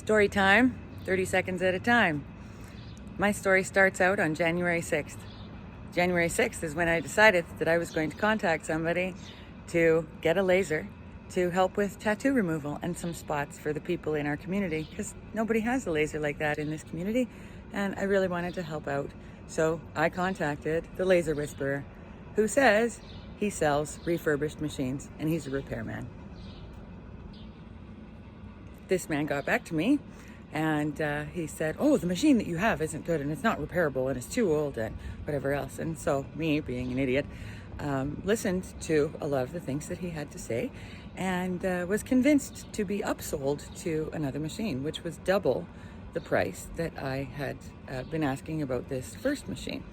Story time, 30 seconds at a time. My story starts out on January 6th. January 6th is when I decided that I was going to contact somebody to get a laser to help with tattoo removal and some spots for the people in our community, because nobody has a laser like that in this community, and I really wanted to help out. So I contacted the Laser Whisperer, who says he sells refurbished machines and he's a repairman. This man got back to me and he said, oh, the machine that you have isn't good and it's not repairable and it's too old and whatever else. And so me, being an idiot, listened to a lot of the things that he had to say and was convinced to be upsold to another machine, which was double the price that I had been asking about this first machine.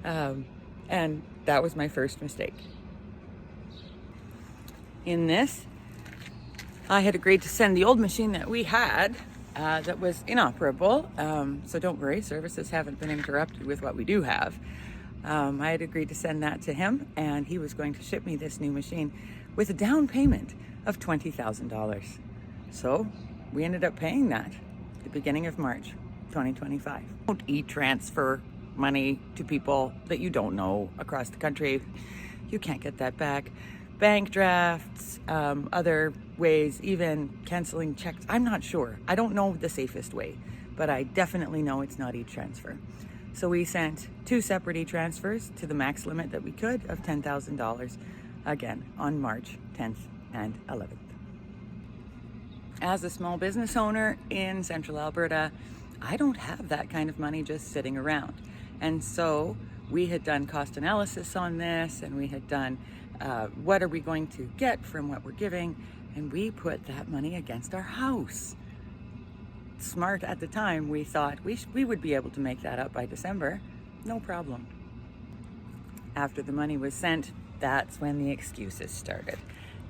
And that was my first mistake. In this, I had agreed to send the old machine that we had that was inoperable. So don't worry, services haven't been interrupted with what we do have. I had agreed to send that to him, and he was going to ship me this new machine with a down payment of $20,000. So we ended up paying that at the beginning of March 2025. Don't e-transfer money to people that you don't know across the country. You can't get that back. Bank drafts, other ways, even canceling checks. I'm not sure. I don't know the safest way, but I definitely know it's not e-transfer. So we sent 2 separate e-transfers to the max limit that we could of $10,000, again, on March 10th and 11th. As a small business owner in Central Alberta, I don't have that kind of money just sitting around. And so we had done cost analysis on this, and we had done what are we going to get from what we're giving, and we put that money against our house. Smart at the time, we thought we would be able to make that up by December, no problem. After the money was sent, that's when the excuses started.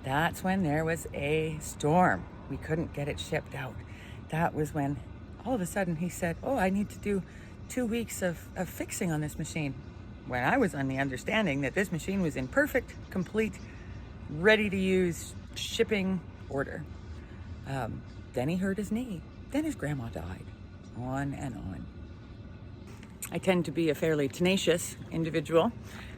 That's when there was a storm. We couldn't get it shipped out. That was when all of a sudden he said, oh, I need to do 2 weeks of fixing on this machine, when I was on the understanding that this machine was in perfect, complete, ready-to-use shipping order. Then he hurt his knee. Then his grandma died. On and on. I tend to be a fairly tenacious individual,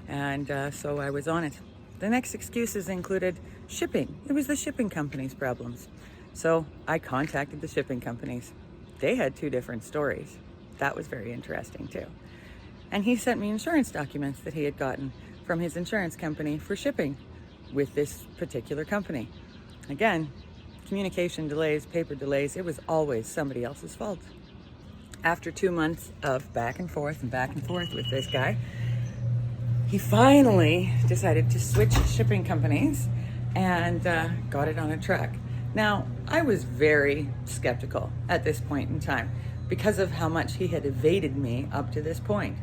and so I was on it. The next excuses included shipping. It was the shipping company's problems. So I contacted the shipping companies. They had 2 different stories. That was very interesting too. And he sent me insurance documents that he had gotten from his insurance company for shipping with this particular company. Again, communication delays, paper delays, it was always somebody else's fault. After 2 months of back and forth with this guy, he finally decided to switch shipping companies and got it on a truck. Now, I was very skeptical at this point in time because of how much he had evaded me up to this point.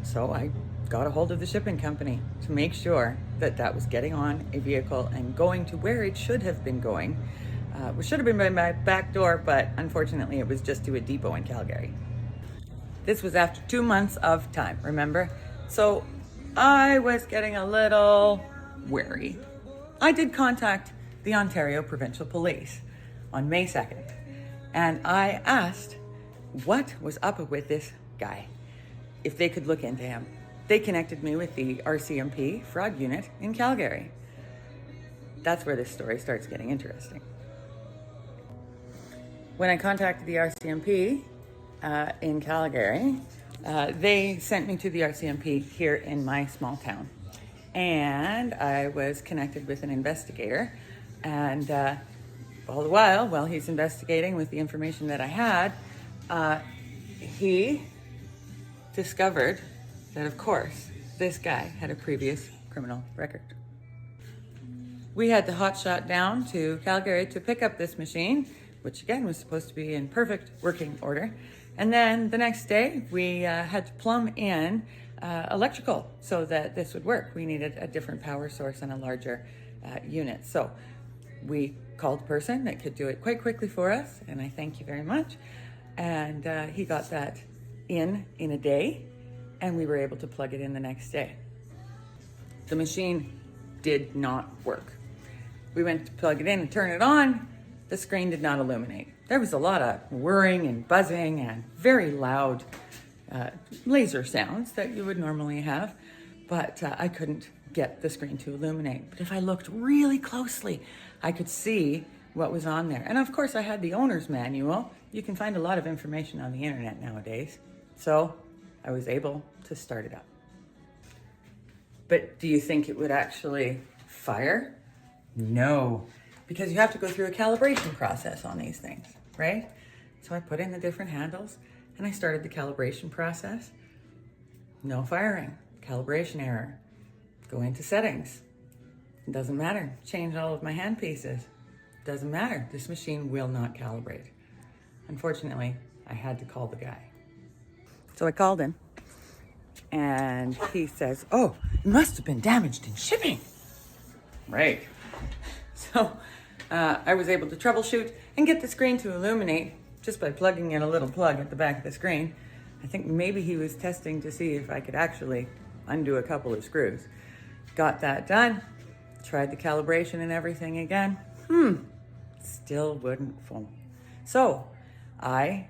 So I got a hold of the shipping company to make sure that that was getting on a vehicle and going to where it should have been going. Which should have been by my back door, but unfortunately it was just to a depot in Calgary. This was after 2 months of time, remember? So I was getting a little wary. I did contact the Ontario Provincial Police on May 2nd, and I asked what was up with this guy, if they could look into him. They connected me with the RCMP fraud unit in Calgary. That's where this story starts getting interesting. When I contacted the RCMP in Calgary, they sent me to the RCMP here in my small town. And I was connected with an investigator. And all the while he's investigating with the information that I had, he discovered that, of course, this guy had a previous criminal record. We had to hotshot down to Calgary to pick up this machine, which again was supposed to be in perfect working order. And then the next day, we had to plumb in electrical so that this would work. We needed a different power source and a larger unit. So we called a person that could do it quite quickly for us, and I thank you very much. And he got that in a day, and we were able to plug it in the next day. The machine did not work. We went to plug it in and turn it on. the screen did not illuminate. There was a lot of whirring and buzzing and very loud laser sounds that you would normally have, but I couldn't get the screen to illuminate. But if I looked really closely, I could see what was on there. And of course, I had the owner's manual. You can find a lot of information on the internet nowadays. So I was able to start it up. But do you think it would actually fire? No, because you have to go through a calibration process on these things, right? So I put in the different handles and I started the calibration process. No firing, calibration error. Go into settings. It doesn't matter. Change all of my hand pieces. Doesn't matter. This machine will not calibrate. Unfortunately, I had to call the guy. So I called him and he says, oh, it must have been damaged in shipping. Right. So I was able to troubleshoot and get the screen to illuminate just by plugging in a little plug at the back of the screen. I think maybe he was testing to see if I could actually undo a couple of screws. Got that done. Tried the calibration and everything again. Still wouldn't foam. So I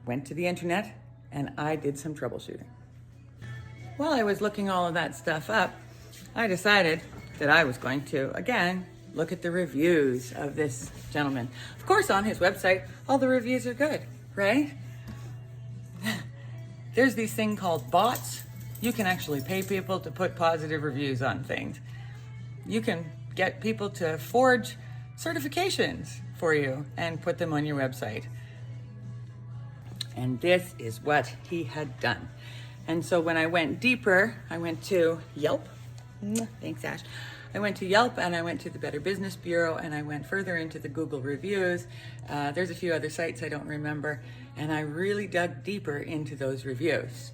went to the internet and I did some troubleshooting. While I was looking all of that stuff up, I decided that I was going to, again, look at the reviews of this gentleman. Of course, on his website, all the reviews are good, right? There's these thing called bots. You can actually pay people to put positive reviews on things. You can get people to forge certifications for you and put them on your website. And this is what he had done. And so when I went deeper, I went to Yelp. Thanks, Ash. I went to Yelp and I went to the Better Business Bureau and I went further into the Google reviews. There's a few other sites I don't remember. And I really dug deeper into those reviews.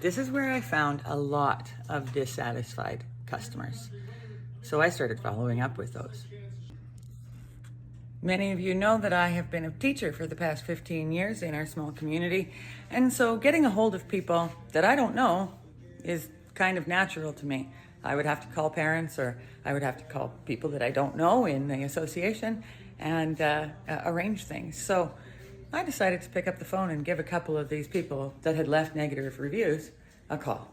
This is where I found a lot of dissatisfied customers. So I started following up with those. Many of you know that I have been a teacher for the past 15 years in our small community. And so getting a hold of people that I don't know is kind of natural to me. I would have to call parents or I would have to call people that I don't know in the association and arrange things. So I decided to pick up the phone and give a couple of these people that had left negative reviews a call.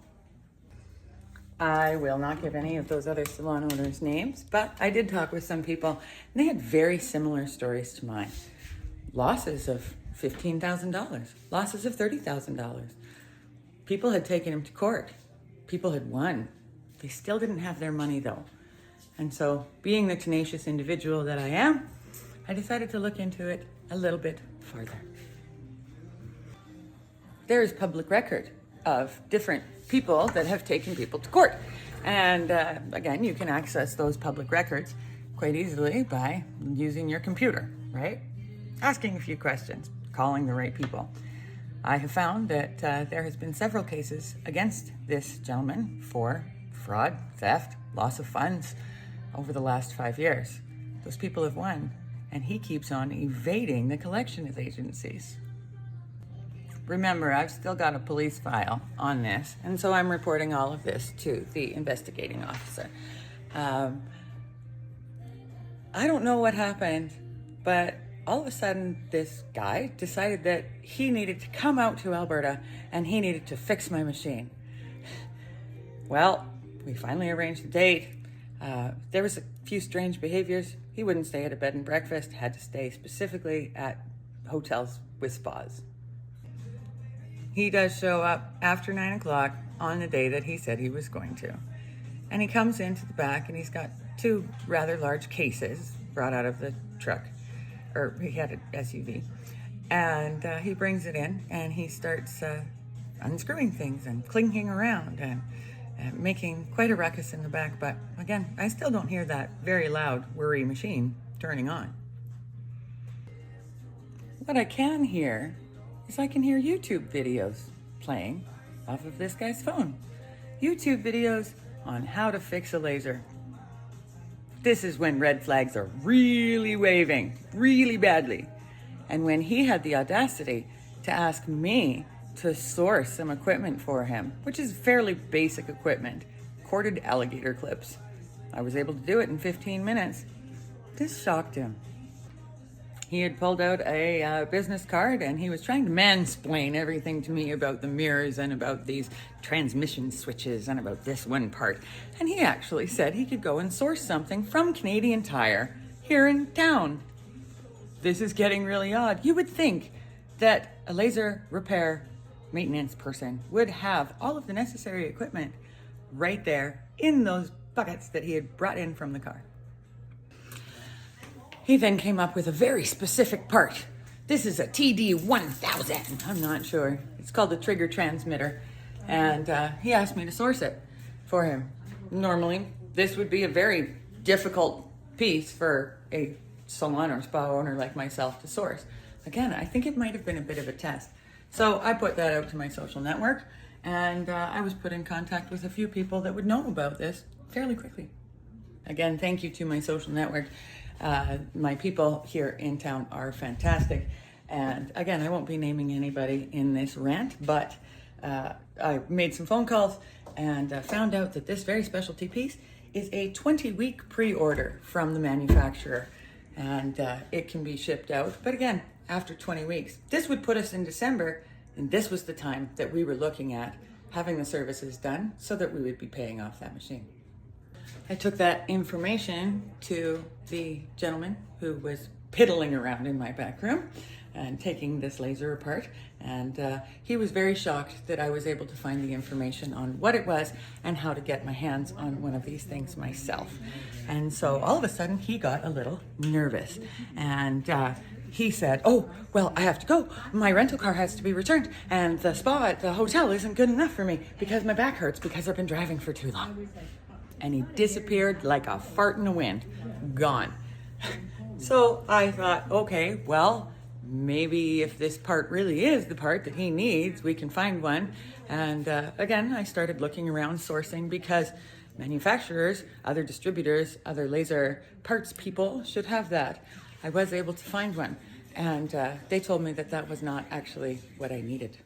I will not give any of those other salon owners' names, but I did talk with some people and they had very similar stories to mine. Losses of $15,000, losses of $30,000. People had taken him to court. People had won. They still didn't have their money though. And so being the tenacious individual that I am, I decided to look into it a little bit farther. There is public record of different people that have taken people to court. And again, you can access those public records quite easily by using your computer, right? Asking a few questions, calling the right people. I have found that there has been several cases against this gentleman for fraud, theft, loss of funds over the last 5 years. Those people have won, and he keeps on evading the collections agencies. Remember, I've still got a police file on this, and so I'm reporting all of this to the investigating officer. I don't know what happened, but all of a sudden, this guy decided that he needed to come out to Alberta and he needed to fix my machine. Well, we finally arranged a date. There was a few strange behaviors. He wouldn't stay at a bed and breakfast, had to stay specifically at hotels with spas. He does show up after 9 o'clock on the day that he said he was going to. And he comes into the back and he's got 2 rather large cases brought out of the truck, or he had an SUV. And he brings it in and he starts unscrewing things and clinking around and making quite a ruckus in the back. But again, I still don't hear that very loud worry machine turning on. What I can hear is I can hear YouTube videos playing off of this guy's phone. YouTube videos on how to fix a laser. This is when red flags are really waving, really badly. And when he had the audacity to ask me to source some equipment for him, which is fairly basic equipment, corded alligator clips. I was able to do it in 15 minutes. This shocked him. He had pulled out a business card and he was trying to mansplain everything to me about the mirrors and about these transmission switches and about this one part. And he actually said he could go and source something from Canadian Tire here in town. This is getting really odd. You would think that a laser repair maintenance person would have all of the necessary equipment right there in those buckets that he had brought in from the car. He then came up with a very specific part. This is a TD1000. I'm not sure. It's called a trigger transmitter. And he asked me to source it for him. Normally, this would be a very difficult piece for a salon or spa owner like myself to source. Again, I think it might have been a bit of a test. So I put that out to my social network, and I was put in contact with a few people that would know about this fairly quickly. Again, thank you to my social network. My people here in town are fantastic. And again, I won't be naming anybody in this rant, but I made some phone calls and found out that this very specialty piece is a 20-week pre-order from the manufacturer. And it can be shipped out. But again, after 20 weeks, this would put us in December. And this was the time that we were looking at having the services done so that we would be paying off that machine. I took that information to the gentleman who was piddling around in my back room and taking this laser apart. And he was very shocked that I was able to find the information on what it was and how to get my hands on one of these things myself. And so all of a sudden he got a little nervous. And he said, "Oh, well, I have to go. My rental car has to be returned. And the spa at the hotel isn't good enough for me because my back hurts because I've been driving for too long." And he disappeared like a fart in the wind. Gone. So I thought, okay, well, maybe if this part really is the part that he needs, we can find one. And again, I started looking around sourcing because manufacturers, other distributors, other laser parts people should have that. I was able to find one. And they told me that that was not actually what I needed.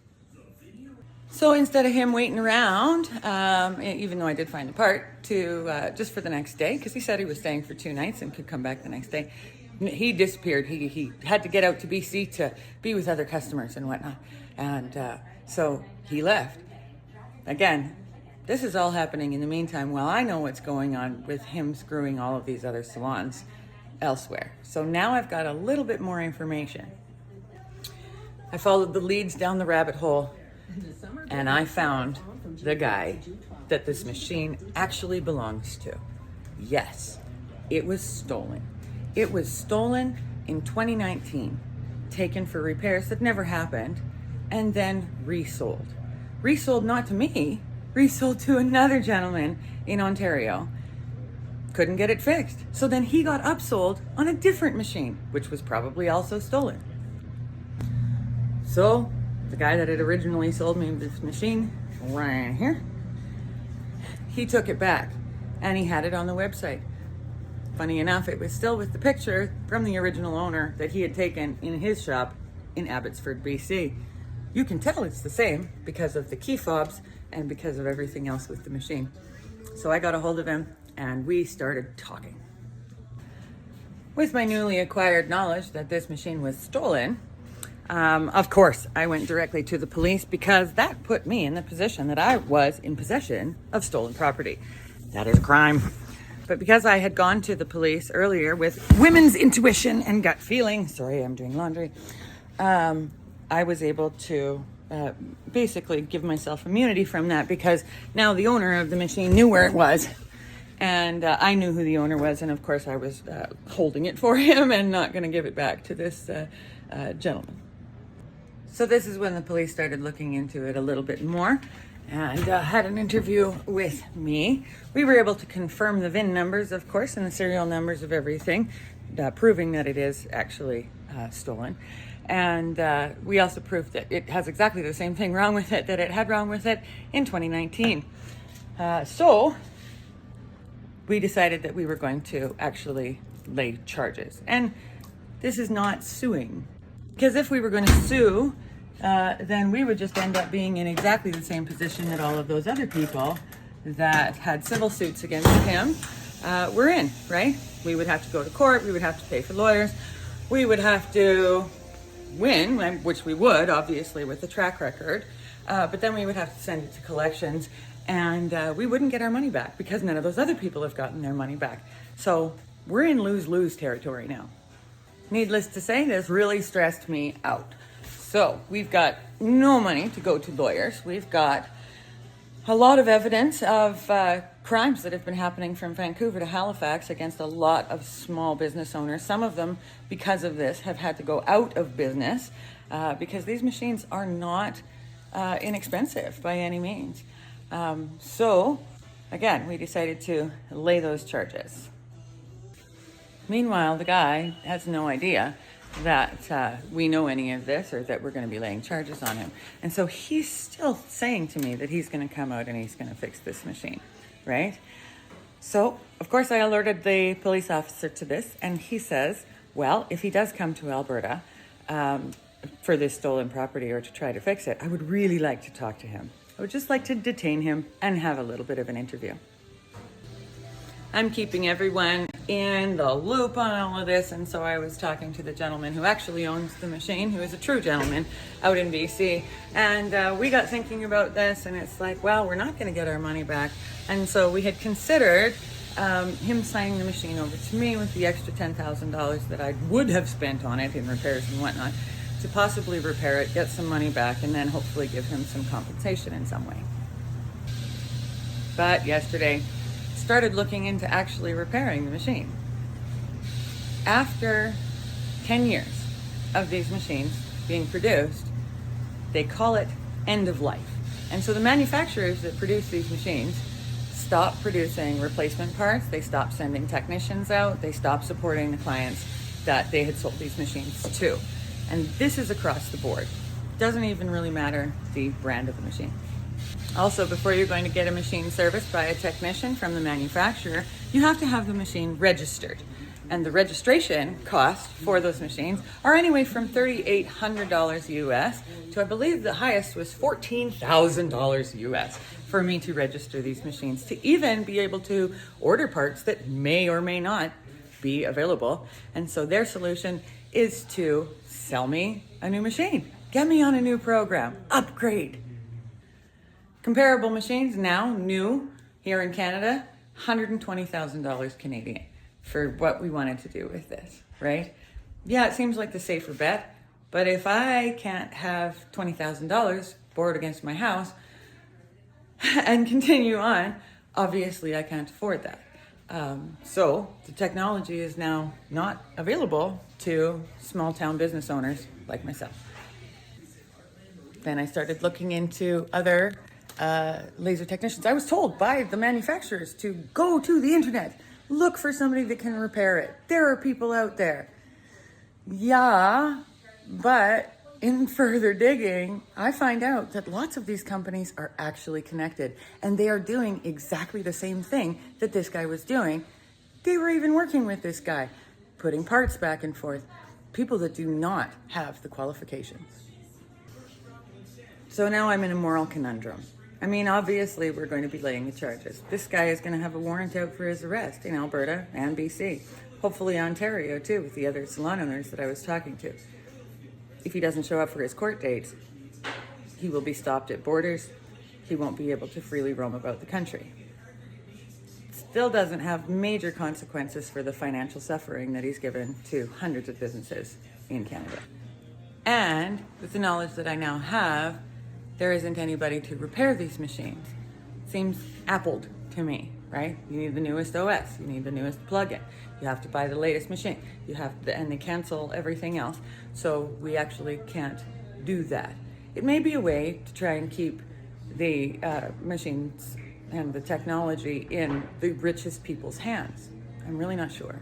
So instead of him waiting around, even though I did find the part, to just for the next day, because he said he was staying for 2 nights and could come back the next day, he disappeared. He had to get out to BC to be with other customers and whatnot. And so he left. Again, this is all happening in the meantime while I know what's going on with him screwing all of these other salons elsewhere. So now I've got a little bit more information. I followed the leads down the rabbit hole, and I found the guy that this machine actually belongs to. Yes, it was stolen. It was stolen in 2019, taken for repairs that never happened, and then resold. Resold not to me, resold to another gentleman in Ontario. Couldn't get it fixed. So then he got upsold on a different machine, which was probably also stolen. So the guy that had originally sold me this machine, right here, he took it back and he had it on the website. Funny enough, it was still with the picture from the original owner that he had taken in his shop in Abbotsford, BC. You can tell it's the same because of the key fobs and because of everything else with the machine. So I got a hold of him and we started talking. With my newly acquired knowledge that this machine was stolen, of course, I went directly to the police because that put me in the position that I was in possession of stolen property. That is a crime. But because I had gone to the police earlier with women's intuition and gut feeling, sorry, I'm doing laundry, I was able to basically give myself immunity from that because now the owner of the machine knew where it was. And I knew who the owner was. And of course, I was holding it for him and not going to give it back to this gentleman. So this is when the police started looking into it a little bit more and had an interview with me. We were able to confirm the VIN numbers, of course, and the serial numbers of everything, proving that it is actually stolen. And we also proved that it has exactly the same thing wrong with it that it had wrong with it in 2019. So we decided that we were going to actually lay charges. And this is not suing. Because if we were going to sue, then we would just end up being in exactly the same position that all of those other people that had civil suits against him were in, right? We would have to go to court, we would have to pay for lawyers. we would have to win, which we would, obviously, with the track record. But then we would have to send it to collections, and we wouldn't get our money back because none of those other people have gotten their money back. So we're in lose-lose territory now. Needless to say, this really stressed me out. So we've got no money to go to lawyers. We've got a lot of evidence of crimes that have been happening from Vancouver to Halifax against a lot of small business owners. Some of them, because of this, have had to go out of business because these machines are not inexpensive by any means. So, again, we decided to lay those charges. Meanwhile, the guy has no idea that we know any of this or that we're going to be laying charges on him. And so he's still saying to me that he's going to come out and he's going to fix this machine, right? So, of course, I alerted the police officer to this, and he says, well, if he does come to Alberta for this stolen property or to try to fix it, I would really like to talk to him. I would just like to detain him and have a little bit of an interview. I'm keeping everyone in the loop on all of this, and so I was talking to the gentleman who actually owns the machine, who is a true gentleman out in BC, and we got thinking about this, and it's like, well, we're not going to get our money back, and so we had considered him signing the machine over to me with the extra $10,000 that I would have spent on it in repairs and whatnot, to possibly repair it, get some money back, and then hopefully give him some compensation in some way. But yesterday, started looking into actually repairing the machine. After 10 years of these machines being produced, they call it end of life. And so the manufacturers that produce these machines stop producing replacement parts, they stop sending technicians out, they stop supporting the clients that they had sold these machines to. And this is across the board. Doesn't even really matter the brand of the machine. Also, before you're going to get a machine serviced by a technician from the manufacturer, you have to have the machine registered. And the registration costs for those machines are anyway from $3,800 US to, I believe the highest was $14,000 US for me to register these machines, to even be able to order parts that may or may not be available. And so their solution is to sell me a new machine, get me on a new program, upgrade. Comparable machines now, new, here in Canada, $120,000 Canadian for what we wanted to do with this, right? Yeah, it seems like the safer bet, but if I can't have $20,000 borrowed against my house and continue on, obviously I can't afford that. So the technology is now not available to small town business owners like myself. Then I started looking into other laser technicians. I was told by the manufacturers to go to the internet, look for somebody that can repair it. There are people out there. Yeah, but in further digging, I find out that lots of these companies are actually connected, and they are doing exactly the same thing that this guy was doing. They were even working with this guy, putting parts back and forth. People that do not have the qualifications. So now I'm in a moral conundrum. I mean, obviously, we're going to be laying the charges. This guy is going to have a warrant out for his arrest in Alberta and BC. Hopefully Ontario, too, with the other salon owners that I was talking to. If he doesn't show up for his court dates, he will be stopped at borders. He won't be able to freely roam about the country. Still doesn't have major consequences for the financial suffering that he's given to hundreds of businesses in Canada. And with the knowledge that I now have, there isn't anybody to repair these machines. Seems appled to me, right? You need the newest OS, you need the newest plugin, you have to buy the latest machine, and they cancel everything else. So we actually can't do that. It may be a way to try and keep the machines and the technology in the richest people's hands. I'm really not sure.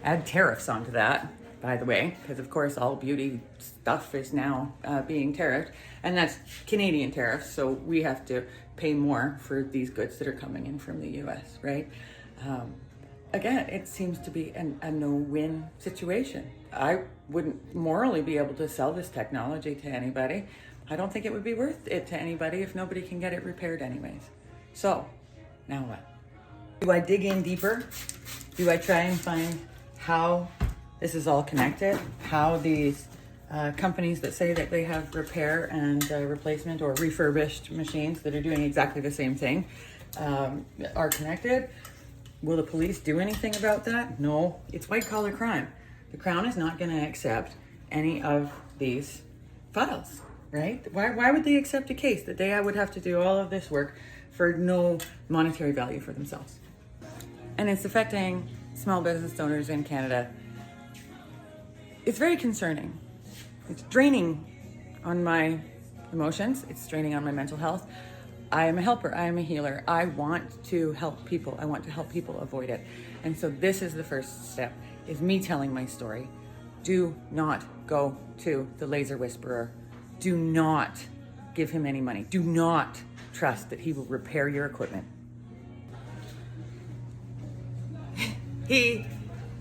Add tariffs onto that, by the way, because of course all beauty stuff is now being tariffed, and that's Canadian tariffs, so we have to pay more for these goods that are coming in from the US, right? Again, it seems to be a no-win situation. I wouldn't morally be able to sell this technology to anybody. I don't think it would be worth it to anybody if nobody can get it repaired anyways. So, now what? Do I dig in deeper? Do I try and find how this is all connected, how these companies that say that they have repair and replacement or refurbished machines that are doing exactly the same thing are connected. Will the police do anything about that? No, it's white collar crime. The Crown is not going to accept any of these files, right? Why would they accept a case that they would have to do all of this work for no monetary value for themselves? And it's affecting small business owners in Canada. It's very concerning. It's draining on my emotions. It's draining on my mental health. I am a helper. I am a healer. I want to help people. I want to help people avoid it. And so this is the first step, is me telling my story. Do not go to the laser whisperer. Do not give him any money. Do not trust that he will repair your equipment. He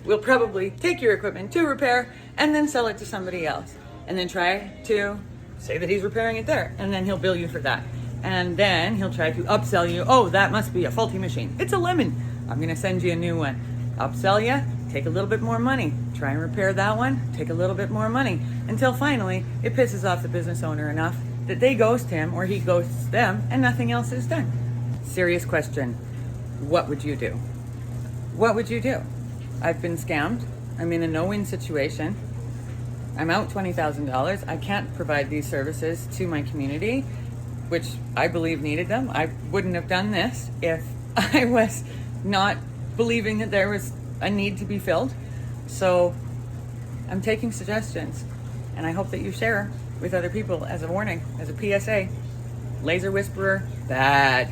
will probably take your equipment to repair and then sell it to somebody else, and then try to say that he's repairing it there, and then he'll bill you for that. And then he'll try to upsell you. Oh, that must be a faulty machine. It's a lemon. I'm going to send you a new one. Upsell you, take a little bit more money. Try and repair that one, take a little bit more money. Until finally, it pisses off the business owner enough that they ghost him or he ghosts them and nothing else is done. Serious question. What would you do? What would you do? I've been scammed. I'm in a no-win situation. I'm out $20,000. I can't provide these services to my community, which I believe needed them. I wouldn't have done this if I was not believing that there was a need to be filled. So I'm taking suggestions, and I hope that you share with other people as a warning, as a PSA. Laser whisperer, bad.